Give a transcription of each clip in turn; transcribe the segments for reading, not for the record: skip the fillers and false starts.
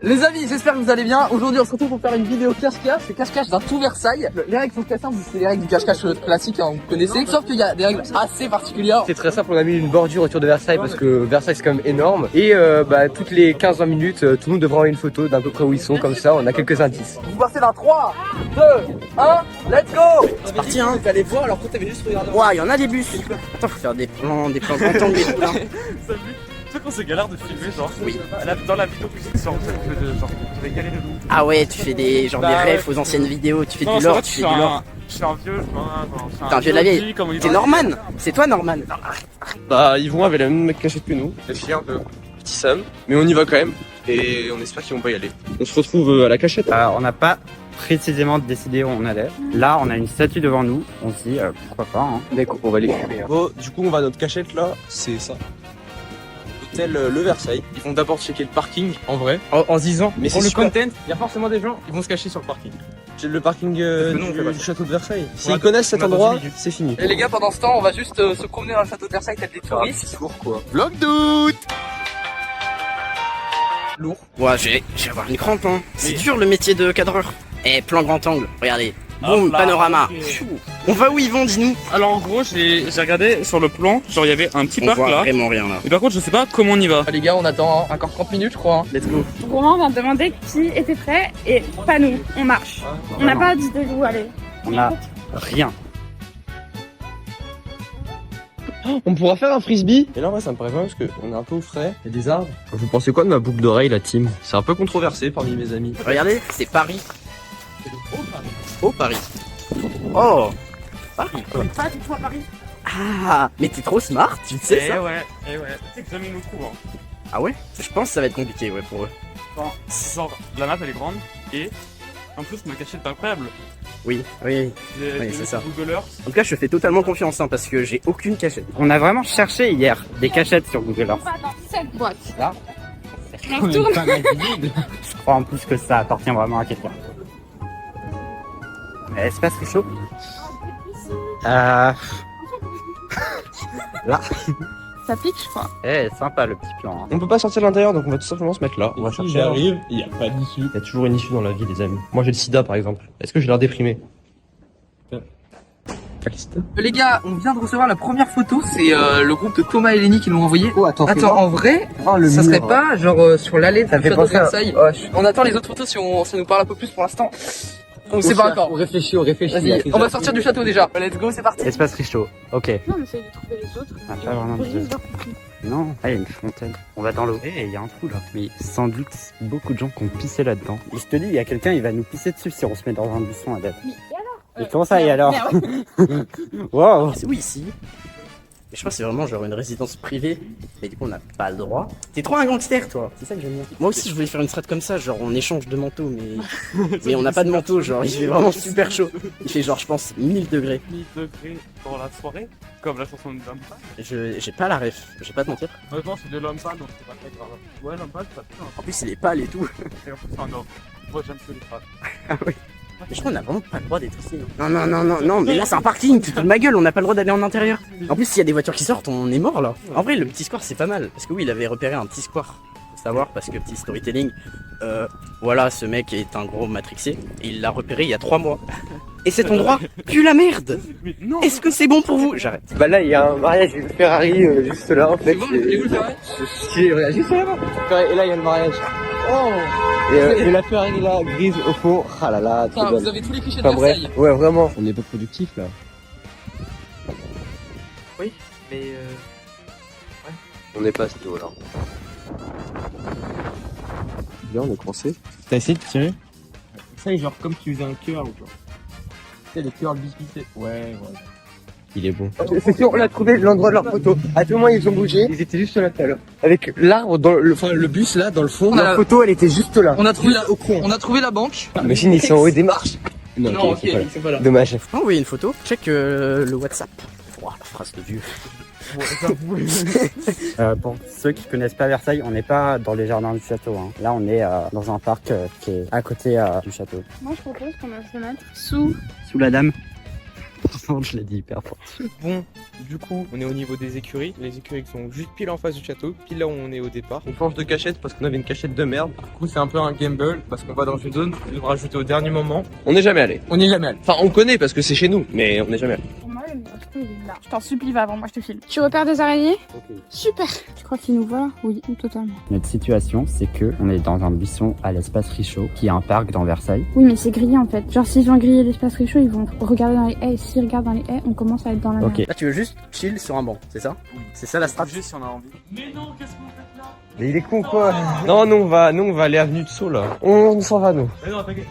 Les amis, j'espère que vous allez bien. Aujourd'hui, on se retrouve pour faire une vidéo cache-cache. C'est cache-cache d'un tout Versailles. Les règles sont très simples, c'est les règles du cache-cache classique, hein, vous connaissez. Sauf qu'il y a des règles assez particulières. C'est très simple, on a mis une bordure autour de Versailles parce que Versailles c'est quand même énorme. Et toutes les 15-20 minutes, tout le monde devra avoir une photo d'à peu près où ils sont, comme ça on a quelques indices. Vous passez dans 3, 2, 1, let's go! C'est parti hein. Vous allez voir, alors que t'avais juste regardé. Ouah, il y en a des bus. Attends, faut faire des plans grand angle et tout là. Tu sais qu'on se galère de filmer, genre. Oui. Dans la vidéo que j'ai sortie, je vais galérer de ouf. Ah ouais, tu fais des genre des refs aux anciennes vidéos, tu fais du lore, tu fais du lore. Je suis un vieux, T'es un vieux de la vieille. T'es Norman. C'est toi Norman. Bah, ils vont avec la même cachette que nous. Les filles un peu petit Sam, mais on y va quand même. Et on espère qu'ils vont pas y aller. On se retrouve à la cachette. On n'a pas précisément décidé où on allait. Là, on a une statue devant nous. On se dit pourquoi pas. Hein. Mec, on va les fumer. Bon, du coup, on va à notre cachette là, c'est ça. Hôtel Le Versailles. Ils vont d'abord checker le parking en vrai. En se disant, Mais pour c'est le super. content, il y a forcément des gens, ils vont se cacher sur le parking. C'est le parking nous, on fait pas du ça. château de Versailles. Ouais, S'ils connaissent cet on a endroit, 12 minutes. c'est fini. Et les gars, pendant ce temps, on va juste se promener dans le château de Versailles, peut-être des touristes. Lourd quoi. Vlog d'août. Lourd. Ouais, je vais avoir une crampe hein. C'est dur le métier de cadreur. Eh, plan grand angle, regardez. Boum, là, panorama. ok. Pfiou. On va où ils vont, dis-nous. Alors en gros, j'ai regardé sur le plan, genre il y avait un petit On parc voit là. vraiment rien là. Et par contre, je sais pas comment on y va. Ah, les gars, on attend encore 30 minutes, je crois. Hein. Let's go. Romain vient de demander qui était prêt et pas nous, on marche. On n'a pas d'idée où aller. On a rien. On pourra faire un frisbee. Et là, ouais, ça me paraît pas parce qu'on est un peu au frais. Il y a des arbres. Vous pensez quoi de ma boucle d'oreille, la team? C'est un peu controversé parmi mes amis. Regardez, c'est Paris. Oh Paris. Oh Paris quoi. Pas du tout à Paris. Ah, mais t'es trop smart, tu sais ça. ouais. Tu sais que jamais ils nous trouvent. Hein. Ah ouais. Je pense que ça va être compliqué ouais pour eux. Enfin, genre, la map elle est grande et en plus ma cachette est incroyable. Oui, oui. J'ai c'est ça. Google Earth. En tout cas, je te fais totalement confiance hein, parce que j'ai aucune cachette. On a vraiment cherché hier des cachettes sur Google On Earth. va dans cette boîte. Là. On retourne. Je crois en plus que ça appartient vraiment à quelqu'un. Espace chaud. Ça pique, je crois. Sympa le petit plan. Hein. On peut pas sortir de l'intérieur, donc on va tout simplement se mettre là. On va chercher. J'arrive, il n'y a pas d'issue. Il y a toujours une issue dans la vie, les amis. Moi j'ai le sida par exemple. Est-ce que j'ai l'air déprimé? Les gars, on vient de recevoir la première photo, c'est le groupe de Thomas et Lenny qui l'ont envoyé. Oh, attends, Attends, en vrai, le ça mur. serait pas genre sur l'allée de Ça fait château de penser à- Versailles. On attend les autres photos si ça nous parle un peu plus pour l'instant. On sait pas encore. On réfléchit. Vas-y, on va sortir du château déjà. Let's go, c'est parti. Espace chaud. Ok. Non, on essaye de trouver les autres. Ah, pas vraiment Faut de- juste voir qui. Non, il y a une fontaine. On va dans l'eau. Il y a un trou là. Mais sans doute beaucoup de gens qui ont pissé là-dedans. Et je te dis, il y a quelqu'un, il va nous pisser dessus si on se met dans un buisson à date. Mais et alors Et comment ça, et alors? Wow. C'est où ici? Et je crois que c'est vraiment genre une résidence privée. Mais du coup, on n'a pas le droit. T'es trop un gangster, toi. C'est ça que j'aime bien. Moi aussi, je voulais faire une strat comme ça, genre on échange de manteaux, mais on n'a pas de manteau. Genre, il fait vraiment super chaud. Il fait genre, je pense, 1000 degrés. 1000 degrés dans la soirée, comme la chanson de Lampa. J'ai pas la ref. Je vais pas te mentir. Honnêtement, c'est de Lampa, donc c'est pas très grave. Ouais, Lampa, c'est pas très grave. En plus, il est pâle et tout. Et en plus, c'est un homme. Moi, j'aime que les phrases. Ah oui. Mais je crois qu'on a vraiment pas le droit d'être ici. Non, non, mais là c'est un parking, tu te fous de ma gueule, on n'a pas le droit d'aller en intérieur. En plus, s'il y a des voitures qui sortent, on est mort là. En vrai, le petit square c'est pas mal. Parce que oui, il avait repéré un petit square. Faut savoir, parce que petit storytelling, voilà, ce mec est un gros matrixé. Et il l'a repéré il y a 3 mois. Et cet endroit pue la merde. Mais non! Est-ce que c'est bon pour vous? J'arrête. Bah là il y a un mariage, une Ferrari juste là en fait. Bon, les vous le ferez. Juste là. Et là il y a le mariage. Oh. Et la Ferrari là, grise au fond. Ah là là, trop Putain, bonne. vous avez tous les clichés de Enfin bref, Versailles. ouais vraiment. On est pas productif là. Oui, mais On n'est pas à ce niveau là. Bien, on est coincé. T'as essayé de tirer? Ça, genre comme tu faisais un cœur ou quoi. Tu sais, les cœurs biscuités. Ouais. Il est bon. C'est sûr, on a trouvé l'endroit de leur photo. À tout moment, ils ont bougé. Ils étaient juste là tout à l'heure. Avec l'arbre dans le bus là, dans le fond. On a- Leur photo, elle était juste là. on a trouvé la banque. Imagine, ils sont en haut des marches. Non, ok, c'est pas là. ils sont pas là. Dommage. Je peux envoyer une photo. Check le WhatsApp. Ouah, la phrase de vieux. Pour ceux qui connaissent pas Versailles, on n'est pas dans les jardins du château. Hein. Là, on est dans un parc qui est à côté du château. Moi, je propose qu'on se mette sous. Sous la dame. Franchement, je l'ai dit hyper fort. Bon, du coup, on est au niveau des écuries. Les écuries qui sont juste pile en face du château, pile là où on est au départ. On change de cachette parce qu'on avait une cachette de merde. Du coup, c'est un peu un gamble parce qu'on va dans une zone, on devra rajouter au dernier moment. On n'est jamais allé. On n'y est jamais allé. Enfin, on connaît parce que c'est chez nous, mais on n'est jamais allé. Pour moi, il est là. Je t'en supplie, va avant moi, je te filme. Tu repères des araignées? Super. Tu crois qu'il nous voit? Oui, totalement. Notre situation, c'est que on est dans un buisson à l'espace Richaud, qui est un parc dans Versailles. Oui, mais c'est grillé en fait. Genre, s'ils ont grillé l'espace Richaud, ils vont regarder dans les haies. Et s'ils regardent dans les haies, on commence à être dans la merde. Ok. Là, tu veux juste chill sur un banc, c'est ça? C'est ça la strat? Juste si on a envie. Mais il est con quoi. Non, nous on va aller avenue de Sceaux là. On s'en va nous. Mais non, t'inquiète.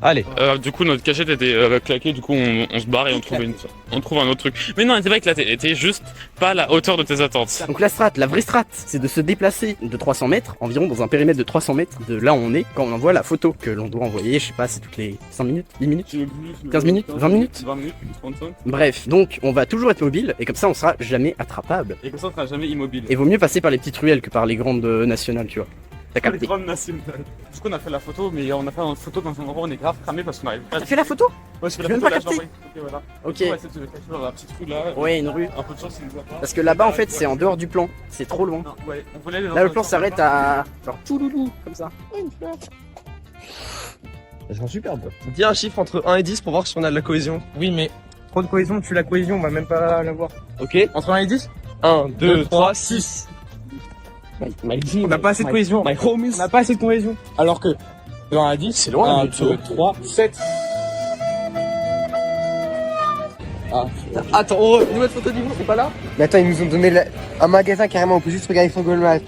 Allez. Du coup, notre cachette était claquée, du coup, on se barre et on trouve un autre truc. Mais non, elle était pas éclatée, elle était juste pas à la hauteur de tes attentes. Donc la strat, la vraie strat, c'est de se déplacer de 300 mètres, environ dans un périmètre de 300 mètres de là où on est, quand on envoie la photo que l'on doit envoyer, je sais pas, c'est toutes les 5 minutes, 10 minutes, 15 minutes, 20 minutes. 20 minutes, 35. Bref, donc on va toujours être mobile, et comme ça on sera jamais attrapable. Et comme ça, on sera jamais immobile. Et vaut mieux passer par les petites ruelles que par les grandes nationales, tu vois. T'as Les capté? grandes nationales. Du coup, on a fait la photo, mais on a fait une photo dans un endroit où on est grave cramé parce qu'on arrive pas. T'as fait la photo? Ouais, je fais Je la viens de photo pas là, capter. Ok, voilà. Ok. On va essayer de se cacher dans la petite rue là. Ouais, une rue. Un peu de chance, il nous voit pas. Parce que là-bas en fait c'est en dehors du plan, c'est trop loin. Non, ouais, on voulait aller dans Là le un plan sens s'arrête à genre tout loulou, comme ça. Elles sont superbes. Dis un chiffre entre 1 et 10 pour voir si on a de la cohésion. Oui, mais Trop de cohésion, tu la cohésion, on va même pas l'avoir. Ok. entre 1 et 10? 1, 2, 3, 6. On n'a pas assez de cohésion. My homies. On n'a pas assez de cohésion. Alors que de 1 à 10, C'est loin, 1, le 2, 3, 7. Attends, nouvelle photo d'Yvon, c'est pas là? Mais attends, ils nous ont donné un magasin carrément, on peut juste regarder son Google Maps.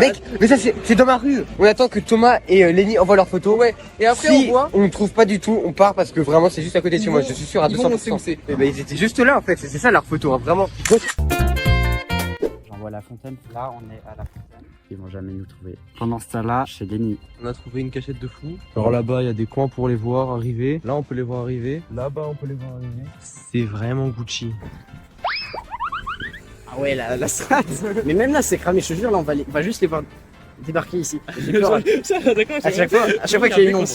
Mec, mais ça c'est dans ma rue. On attend que Thomas et Lenny envoient leurs photos. Ouais, et après Si on voit. on ne trouve pas du tout, on part parce que vraiment c'est juste à côté de chez moi, je suis sûr à 200%. On sait où c'est. Eh ben, ils étaient juste là en fait, c'est ça leur photo, hein, vraiment. J'envoie la fontaine. Là, on est à la fontaine. Ils vont jamais nous trouver. Pendant ce temps-là, chez Lenny. On a trouvé une cachette de fou. Alors là-bas, il y a des coins pour les voir arriver. Là, on peut les voir arriver. Là-bas, on peut les voir arriver. C'est vraiment Gucci. Ah ouais, la strat. Mais même là c'est cramé, je te jure, là on va juste les voir débarquer ici. J'ai peur D'accord, à chaque fois qu'il y a une ombre.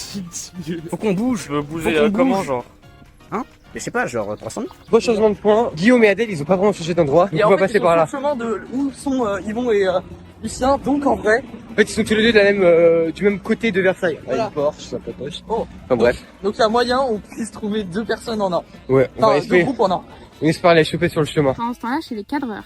Faut qu'on bouge. Je veux bouger Faut qu'on comment, bouge. genre? Mais c'est pas genre 300 mètres. Gros changement de point, Guillaume et Adèle ils ont pas vraiment changé d'endroit, donc Et on en va fait, passer ils par sont là. sur le chemin de où sont Yvon et Lucien, donc en vrai. En fait ils sont tous les deux de la même, du même côté de Versailles. Voilà. Une Porsche, ça poche. Oh. Enfin bref, Donc il y a moyen on puisse trouver 2 personnes en un. ouais, on va Enfin, 2 espérer, groupes en un. on espère les choper sur le chemin. Pendant ce temps-là, chez les cadreurs.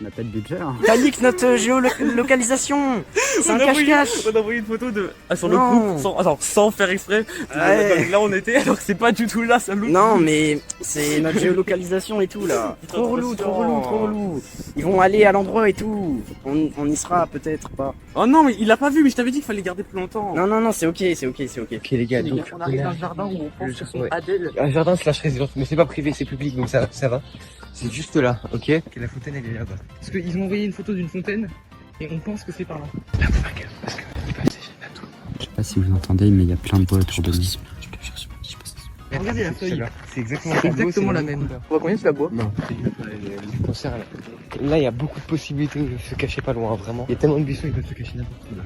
On n'a pas de budget. Hein. Panique notre géolocalisation. C'est un cache-cache. On a envoyé une photo de. sur le Non. groupe, sans faire exprès. Ouais. Là, on était, alors que c'est pas du tout là, ça loupe. Non mais c'est notre géolocalisation et tout là. Trop relou, trop relou, trop relou. Ils vont aller à l'endroit et tout. On y sera peut-être pas. Oh non, mais il a pas vu, mais je t'avais dit qu'il fallait garder plus longtemps. Non, c'est ok, c'est ok. Ok les gars, donc On arrive dans le jardin où on pense que c'est Ouais. Adèle. un jardin slash résidence, mais c'est pas privé, c'est public donc ça va. C'est juste là, ok. Ok, la fontaine elle est là-bas. Parce qu'ils ont envoyé une photo d'une fontaine et on pense que c'est par là. Je sais pas si vous entendez, mais il y a plein de bois autour de nous. Regardez la feuille. C'est exactement, C'est exactement la même. On voit combien tu la bois? Non, c'est du concert là. Là, il y a beaucoup de possibilités de se cacher pas loin, vraiment. Il y a tellement de buissons, ils peuvent se cacher n'importe où là.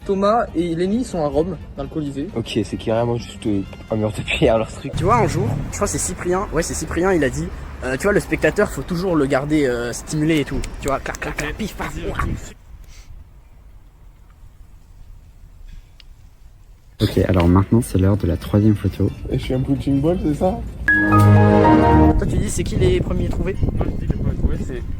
Thomas et Lenny sont à Rome, dans le Colisée. Ok, c'est carrément juste un mur de pierre leur truc. Tu vois un jour, je crois que c'est Cyprien. Ouais c'est Cyprien, il a dit. Tu vois le spectateur, faut toujours le garder stimulé et tout. Tu vois, clac clac clac, pif paf. Ok, alors maintenant c'est l'heure de la troisième photo. Et je suis un punching ball, c'est ça? Toi tu dis c'est qui les premiers trouvés? Moi, je dis que les premiers trouvés,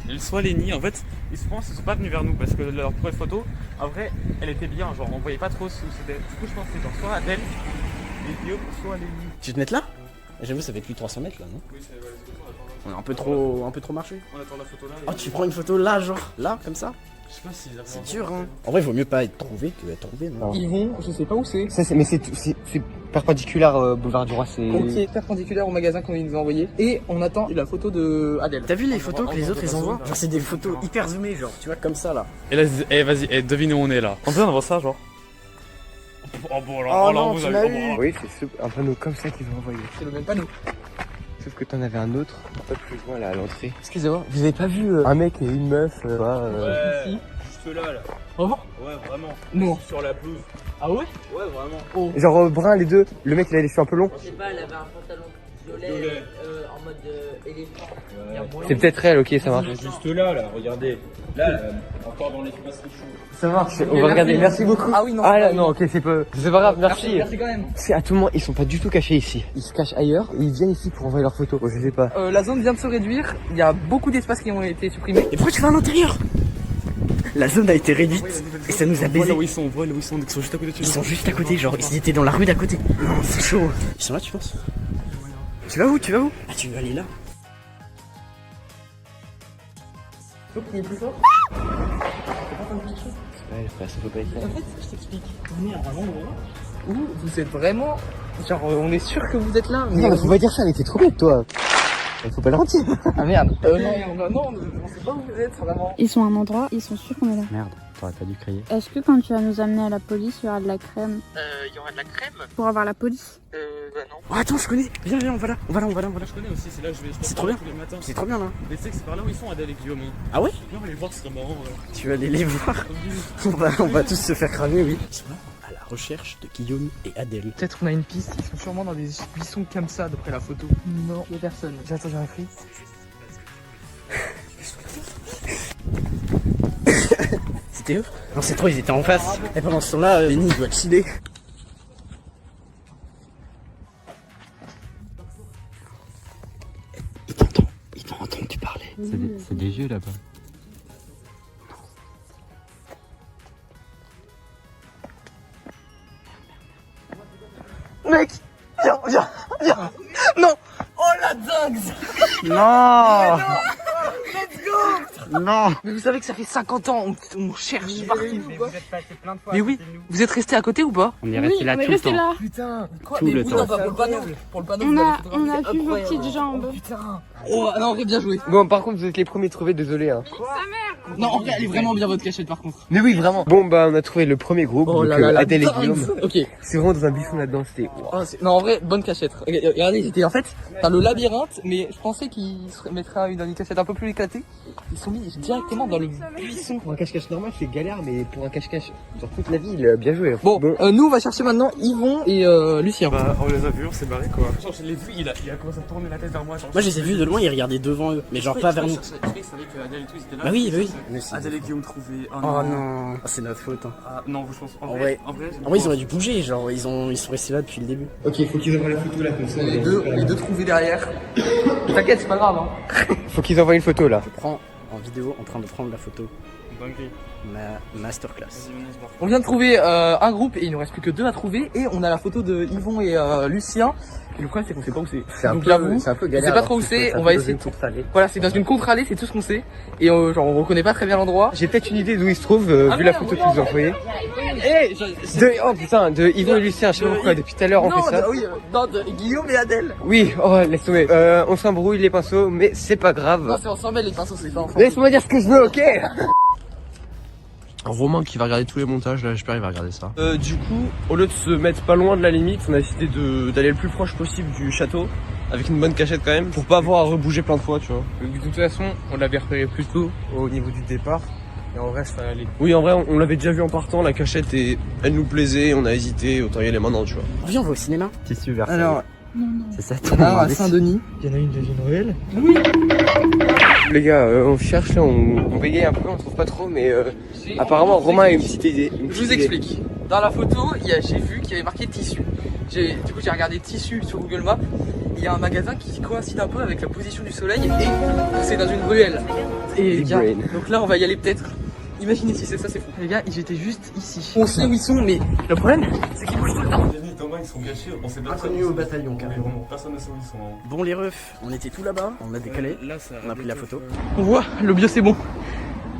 c'est soit Lenny. En fait, ils se pensent qu'ils sont pas venus vers nous parce que leur première photo, en vrai, elle était bien. Genre, on voyait pas trop où c'était. Du coup, je pense que c'est genre soit Adèle, et Guillaume, soit Lenny. Tu te mets là? J'avoue ça fait plus de 300 mètres là non? Oui, c'est vrai. On a un peu trop marché. On attend la photo là. Oh tu prends une photo là genre, là comme ça? Je sais pas s'ils avaient C'est dur hein. En vrai vaut mieux pas être trouvé que être trouvé non? Yvon, je sais pas où c'est. Ça, mais c'est perpendiculaire boulevard du Roi, c'est. Qui est perpendiculaire au magasin qu'on nous a envoyé. Et on attend la photo de Adèle. T'as vu les photos que les autres ils envoient? Genre c'est des photos hyper zoomées genre, tu vois comme ça là. Et là, vas-y, devine où on est là. En fait, on voit ça, genre. Oh bon, alors, Oh non, vous tu avez- l'as oh, eu. bon, Oui, c'est un panneau comme ça qu'ils ont envoyé. C'est le même panneau. Sauf que t'en avais un autre, un peu plus loin là à l'entrée. Excusez-moi, vous avez pas vu un mec et une meuf Si. juste là. Oh Ouais, vraiment. non. Sur la pelouse. Ah ouais? Ouais, vraiment. Genre brun les deux. Le mec il a les cheveux un peu longs. Je sais pas, elle avait un pantalon violet en mode éléphant. Il y a moyen. C'est peut-être elle, ok, ça marche. Juste là, regardez. Là, encore dans l'espace chaud. Ça marche, on va regarder. Merci beaucoup. Ah oui, non. Ah là, non, ok, c'est pas grave, merci. Merci quand même. C'est à tout moment, ils sont pas du tout cachés ici. Ils se cachent ailleurs et ils viennent ici pour envoyer leurs photos. Je sais pas. La zone vient de se réduire. Il y a beaucoup d'espaces qui ont été supprimés. Et pourquoi tu vas à l'intérieur? La zone a été réduite et ça nous a baisé. Où ils sont, voilà où ils sont juste à côté de chez Ils nous. sont juste à côté, genre ils étaient dans la rue d'à côté. Non, c'est chaud. Ils sont là, tu penses? Tu vas où? Ah, tu veux aller là? Faut qu'il y ait plus fort. Ouais, frère, ça peut pas être ça. En fait, je t'explique. On est à un endroit où vous êtes vraiment. Genre, on est sûr que vous êtes là. Mais Non, faut pas dire ça, mais t'es trop bête, toi. Faut pas le mentir. Ah merde. Non, on sait pas où vous êtes vraiment. Ils sont à un endroit, ils sont sûrs qu'on est là. Merde, t'aurais pas dû crier. Est-ce que quand tu vas nous amener à la police, il y aura de la crème? Il y aura de la crème. Pour avoir la police? Bah non. Oh, attends, je connais. Viens, on va là. Je connais aussi, c'est là que je vais. C'est trop bien. Tous les matins. C'est trop bien là. Mais tu sais que c'est par là où ils sont, Adèle et Guillaume. Ah ouais? Non, mais les voir, ce serait marrant. Tu vas aller les voir. On va tous se faire cramer, oui. Ils sont là à la recherche de Guillaume et Adèle. Peut-être on a une piste. Ils sont sûrement dans des buissons comme ça, d'après la photo. Non, il y a personne. J'attends, j'ai un cri. C'était eux? Non, c'est trop, ils étaient en face. Et pendant ce temps-là, Lenny il doit chiller. Ils t'ont entendu parler. C'est des jeux là-bas. Mec, viens. Non. Oh la dingue. Non! Non! Mais vous savez que ça fait 50 ans, on cherche partout. Mais vous êtes passé plein de fois. Mais oui, vous êtes resté à côté ou pas? On est resté là tout le temps. là. Putain, quoi? Tout Mais le oui, temps. non, pas pour le panneau. Pour le panneau, On vous a, avez on photographié. a vu vos petites jambes. Putain. Oh non, en vrai, bien joué. Bon, par contre, vous êtes les premiers trouvés, désolé. Hein. Non, en vrai, elle est vraiment bien votre cachette par contre. Mais oui, vraiment. Bon, bah, on a trouvé le premier groupe. Oh donc, là là, la Adèle et dingue. Guillaume. Ok. C'est vraiment dans un buisson là-dedans, c'était. Oh, non, en vrai, bonne cachette. Regardez, ils étaient en fait dans le labyrinthe, mais je pensais qu'ils se mettraient dans une cachette un peu plus éclatée. Ils sont mis directement dans le buisson. Pour un cache-cache normal, c'est galère, mais pour un cache-cache sur toute la ville, bien joué. Bon, nous on va chercher maintenant Yvon et Lucien. Bah, on les a vus, on s'est barré quoi. Genre, je l'ai vu, il a commencé à tourner la tête vers moi. Genre, Moi, je les ai vus de loin, ils regardaient devant eux. Mais genre pas vers nous. Je savais que Adèle et tout, ils étaient là. Bah oui. Adèle et Guillaume trouvaient. Oh non. Ah, c'est notre faute. Hein. Ah, non, je pense. En vrai, ils auraient dû bouger. Genre, ils sont restés là depuis le début. Ok, faut qu'ils envoient la photo là, comme ça. Les deux trouvés derrière. T'inquiète, c'est pas grave. Hein. Faut qu'ils envoient une photo là. Je prends en vidéo en train de prendre la photo. Dingue. Ma masterclass. Vas-y, on se barre. On vient de trouver un groupe et il nous reste plus que 2 à trouver et on a la photo de Yvon et Lucien. Et le problème c'est qu'on sait pas où c'est. Donc j'avoue, c'est un peu on galère. sait pas trop où c'est, on va essayer. Voilà, c'est dans une contre-allée, c'est tout ce qu'on sait. Et genre on reconnaît pas très bien l'endroit. J'ai peut-être une idée d'où ils se trouvent, vu la photo qu'ils nous ont envoyée. Oh putain, de Yvon et Lucien, je sais pas pourquoi, depuis tout à l'heure on fait ça. Non, de Guillaume et Adèle. Oui, oh, laisse tomber. On s'embrouille les pinceaux, mais c'est pas Non, grave. c'est ensemble les pinceaux, c'est pas ensemble. Laisse-moi dire ce que je veux, ok? Romain qui va regarder tous les montages, là j'espère il va regarder ça. Du coup, au lieu de se mettre pas loin de la limite, on a décidé d'aller le plus proche possible du château, avec une bonne cachette quand même, pour pas avoir à rebouger plein de fois, tu vois. De toute façon, on l'avait repéré plus tôt au niveau du départ. Et en vrai, ça allait. Oui, en vrai, on l'avait déjà vu en partant, la cachette, et elle nous plaisait, on a hésité, autant y aller maintenant, tu vois. Viens, on va au cinéma. Tissu Versailles. Alors, c'est ça. il y en a un à Saint-Denis. Il y en a une de Noël. Oui. Les gars, on cherche là, on bégaye un peu, on trouve pas trop, mais apparemment Romain a une petite idée. Je vous explique. Dans la photo, j'ai vu qu'il y avait marqué tissu. Du coup, j'ai regardé tissu sur Google Maps. Il y a un magasin qui coïncide un peu avec la position du soleil et c'est dans une ruelle. Et les gars, donc là, on va y aller peut-être. Imaginez si c'est ça, c'est fou. Les gars, ils étaient juste ici. On sait où ils sont, mais le problème, c'est qu'ils bougent tout le temps. Denis et Thomas, ils sont cachés, on sait pas. Inconnus au bataillon, carrément. Vraiment, personne ne sait où ils sont. Bon, les refs, on était tout là-bas, on a décalé, Là, ça. on a pris la photo. On voit, le bio c'est bon.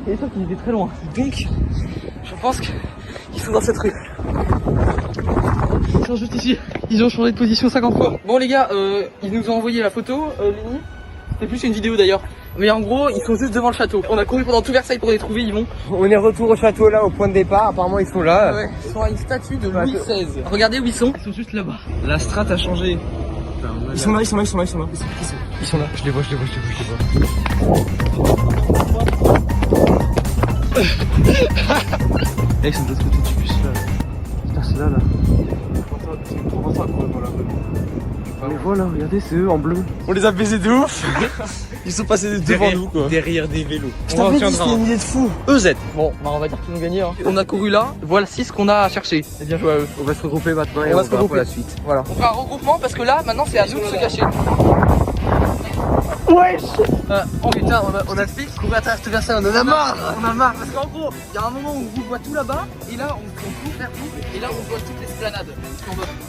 Et ça, qu'ils étaient très loin. Donc, je pense qu'ils sont dans cette rue. Ils sont juste ici. Ils ont changé de position 50 fois. Bon les gars, ils nous ont envoyé la photo, Lenny. C'était plus une vidéo d'ailleurs. Mais en gros, ils sont juste devant le château. On a couru pendant tout Versailles pour les trouver, ils vont. On est retour au château là, au point de départ. Apparemment, ils sont là. Ouais, ils sont à une statue de Louis XVI. Regardez où ils sont. Ils sont juste là-bas. La strat a changé. Ils sont là. Ils sont là. Ils sont là. Je les vois. Ils sont de l'autre côté du bus là. Putain, c'est là. Mais voilà, regardez, c'est eux en bleu. On les a baisés de ouf. Ils sont passés devant nous quoi. Derrière des vélos. Je t'avais dit, c'était une idée de fou. EZ. Bon, bah on va dire qu'ils ont gagné. Hein. On a couru là, voilà 6 qu'on a à chercher. C'est bien joué à eux. On va se regrouper maintenant et On on va va se pour regrouper. la suite. Voilà. On fera un regroupement parce que là, maintenant c'est à nous de se cacher. Oh putain, on a fait courir à travers tout Versailles, on en a marre. On a marre parce qu'en gros, il y a un moment où on voit tout là-bas et là on court vers tout et là on voit toute l'esplanade.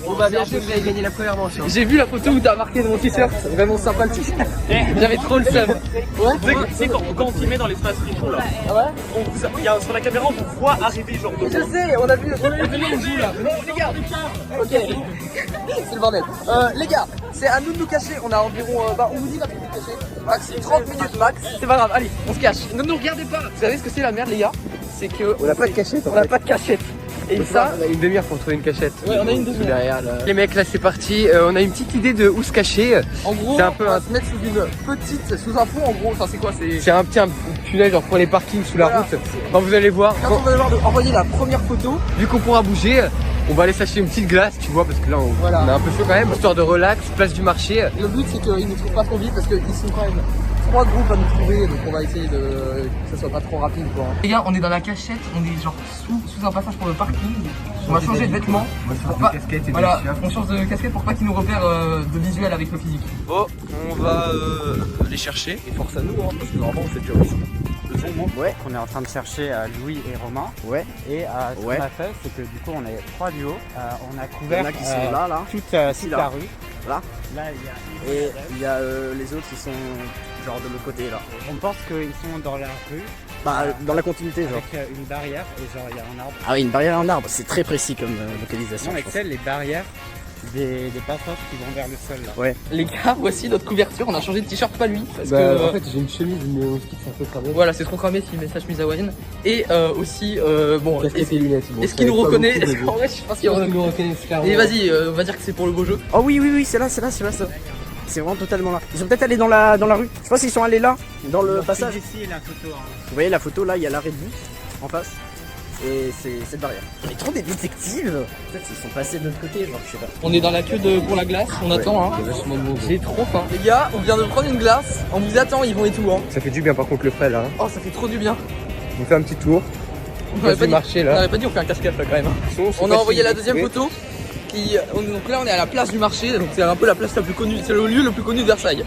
On va bien sûr que vous avez gagné la première manche. Hein. J'ai vu la photo où t'as marqué de mon t-shirt, vraiment sympa le t-shirt. J'avais trop le seum. Tu sais, quand on filmait dans l'espace Richon là, sur la caméra, on vous voit arriver genre de. Je sais, on a vu, venez on joue là. Venez les gars. Ok, c'est le bordel. Les gars, c'est à nous de nous cacher. On a environ, on vous dit là pour nous cacher. Max, 30 minutes max. C'est pas grave, allez, on se cache. Ne nous regardez pas. Vous savez ce que c'est la merde les gars? C'est que On n'a pas de cachette. on n'a pas de cachette. Et ça, on a une demi-heure pour trouver une cachette. Ouais, on a une demi-heure. Derrière là. Les mecs, là c'est parti. On a une petite idée de où se cacher. en gros, C'est un peu on va un- se mettre sous un pont en gros. Enfin, c'est quoi? C'est C'est un petit tunnel genre pour les parkings sous la Voilà. route. Quand vous allez voir, quand on va devoir envoyer la première photo. vu qu'on pourra bouger, on va aller s'acheter une petite glace, tu vois, parce que là on, Voilà. on a un peu chaud quand même. Histoire de relax, place du marché. Le but c'est qu'ils ne trouvent pas trop vite parce qu'ils sont quand même 3 groupes à nous trouver, donc on va essayer de que ça soit pas trop rapide quoi. Les gars, on est dans la cachette, on est genre sous un passage pour le parking. On va changer de vêtements. Pour pas- voilà, on change de casquette pour pas qu'ils nous repèrent de visuel avec le physique. Bon, on va les chercher. Et force à nous, hein, parce que vraiment on fait du risque. Le son monte. Ouais, on est en train de chercher Louis et Romain. Ouais. Et ce Ouais. qu'on a fait, c'est que du coup, on est 3 duos. On a Il couvert y en a qui sont là, toute là. la rue. Là. Là, il y a Et il y a les autres qui sont genre de l'autre côté là. On pense qu'ils sont dans la rue Bah dans la continuité genre. avec une barrière et genre il y a un arbre. Ah oui, une barrière et un arbre, c'est très précis comme localisation. Non, je pense. Excel, les barrières des passages qui vont vers le sol là. Les gars, voici notre couverture. On a changé de t-shirt, pas lui. Parce Bah, que en fait j'ai une chemise mais on se quitte, c'est un peu cramé. voilà, c'est trop cramé si message mise hawaïenne. Et aussi, bon, Casquette et lunettes. Bon, est-ce qu'il nous ça va pas reconnaît? beaucoup, mais bon. En vrai, je pense qu'il Est-ce reconnaît. qu'ils nous reconnaissent clairement. Et vas-y, on va dire que c'est pour le beau jeu. Oh oui, c'est là. C'est vraiment totalement là. Ils sont peut-être allés dans la rue. Je pense qu'ils sont allés là, dans le passage. Ici la photo. Vous voyez la photo là, il y a l'arrêt de bus en face. Et c'est cette barrière. On est trop des détectives. Peut-être qu'ils sont passés de l'autre côté, genre je sais pas. On est dans la queue pour la glace, on attend. Hein. Il y a vachement de monde. J'ai trop faim. Les gars, on vient de prendre une glace. On vous attend, ils vont et tout. Hein. Ça fait du bien par contre le frais là. Hein. Oh, ça fait trop du bien. On fait un petit tour. On Place n'avait du pas, marché on là. avait pas dit on fait un casse-casse là quand même. On a envoyé la deuxième photo. Donc là on est à la place du marché, donc c'est un peu la place la plus connue, c'est le lieu le plus connu de Versailles.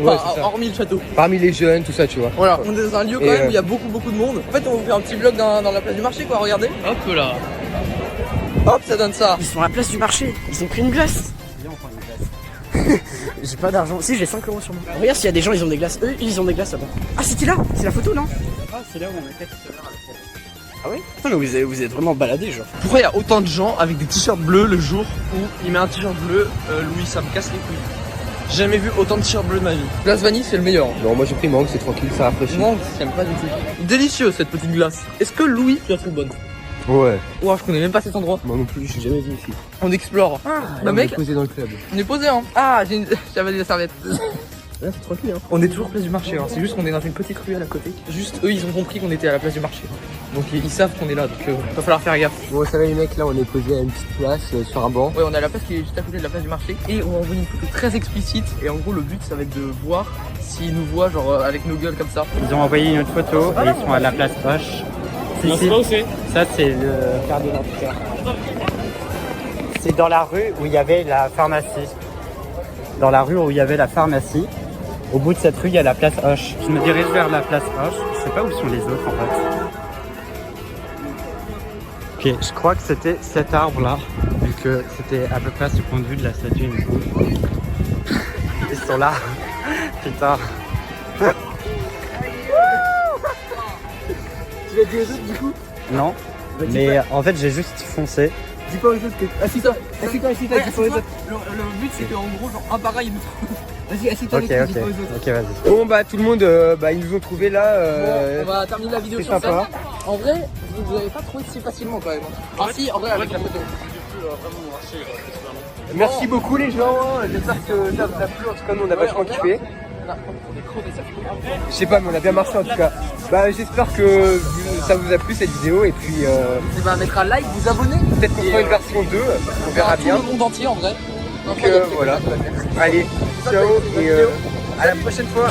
Ouais, Enfin, c'est ça. hormis le château. Parmi les jeunes, tout ça, tu vois. Voilà, on est dans un lieu quand Et, même où il y a beaucoup de monde. En fait on vous fait un petit vlog dans la place du marché quoi, regardez. Hop là. Hop, ça donne ça. Ils sont à la place du marché. Ils ont pris une glace. Viens, on prend une glace. J'ai pas d'argent. Si, j'ai 5 € sur moi. Regarde s'il y a des gens, ils ont des glaces. Eux, ils ont des glaces là-bas. Ah, c'était là. C'est la photo, non? Ah, c'est là où on était tout à l'heure. Ah oui? Putain, mais vous êtes vraiment baladés, genre. Pourquoi il y a autant de gens avec des t-shirts bleus le jour où il met un t-shirt bleu, Louis, ça me casse les couilles. J'ai jamais vu autant de t-shirts bleus de ma vie. Glace vanille c'est le meilleur. Non, moi j'ai pris mangue, c'est tranquille, ça rafraîchit. Non, j'aime pas du tout. Délicieuse cette petite glace. Est-ce que Louis tu la trouves bonne? Ouais. Ouah, je connais même pas cet endroit. Moi non plus, je suis jamais vu ici. On explore. Là, Bah on mec, est posé dans le club. on est posé hein. Ah, j'avais des serviettes. Là, c'est tranquille, hein. On est toujours place du marché, hein. C'est juste qu'on est dans une petite ruelle à côté. Juste eux ils ont compris qu'on était à la place du marché. Donc ils savent qu'on est là, donc va falloir faire gaffe. Bon, ça va les mecs, là on est posé à une petite place sur un banc. Ouais, on est à la place qui est juste à côté de la place du marché. Et on va envoyer une photo très explicite. Et en gros le but ça va être de voir s'ils nous voient genre avec nos gueules comme ça. Ils ont envoyé une autre photo et ils sont à la place Hoche. Non, c'est pas où c'est. Ça, c'est le carte d'identité. C'est dans la rue où il y avait la pharmacie. Dans la rue où il y avait la pharmacie. Au bout de cette rue, il y a la place Hoche. Je me dirige vers la place Hoche. Je sais pas où sont les autres en fait. Ok, je crois que c'était cet arbre-là, vu que c'était à peu près à ce point de vue de la statue. Ils sont là. Putain. Tu vas dire aux autres du coup? Non, mais en fait, j'ai juste foncé. Dis pas aux autres que. Assis-toi, assis-toi, dis pas aux autres. Le but c'est qu'en gros genre un pareil ils nous trouvent. Vas-y, assis-toi Ok, avec nous, dis ok, pas aux autres. ok, vas-y. Bon, bah tout le monde, ils nous ont trouvé là. Bon, on va terminer la vidéo c'est sur ça. sympa. En vrai, vous avez pas trouvé si facilement quand même. Ah si, en vrai avec la photo. Merci beaucoup les gens, j'espère que ça vous a plu, en tout cas nous on a vachement kiffé. Je sais pas mais on a bien marché en tout cas. Bah j'espère que ça vous a plu cette vidéo et puis Et bah mettre un like, vous abonner. peut-être qu'on fera une version 2, on verra bien. Tout le monde entier en vrai. Donc voilà. Allez, ciao et à la prochaine fois.